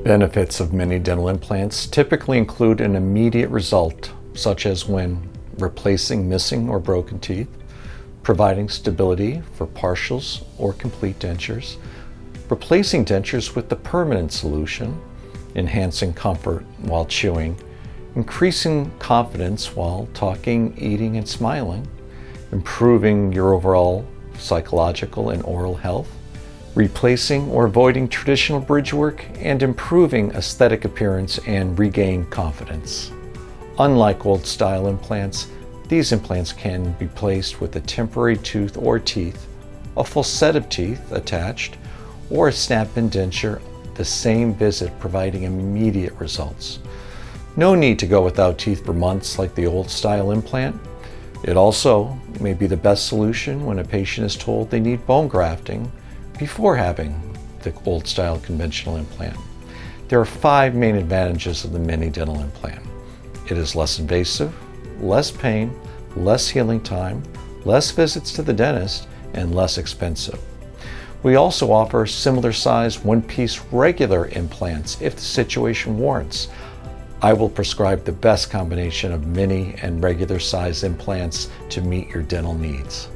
Benefits of many dental implants typically include an immediate result, such as when replacing missing or broken teeth, providing stability for partials or complete dentures, replacing dentures with the permanent solution, enhancing comfort while chewing, increasing confidence while talking, eating, and smiling, improving your overall psychological and oral health, replacing or avoiding traditional bridge work, and improving aesthetic appearance and regain confidence. Unlike old-style implants, these implants can be placed with a temporary tooth or teeth, a full set of teeth attached, or a snap-in denture the same visit, providing immediate results. No need to go without teeth for months like the old-style implant. It also may be the best solution when a patient is told they need bone grafting before having the old-style conventional implant. There are 5 main advantages of the mini dental implant. It is less invasive, less pain, less healing time, less visits to the dentist, and less expensive. We also offer similar size one-piece regular implants if the situation warrants. I will prescribe the best combination of mini and regular size implants to meet your dental needs.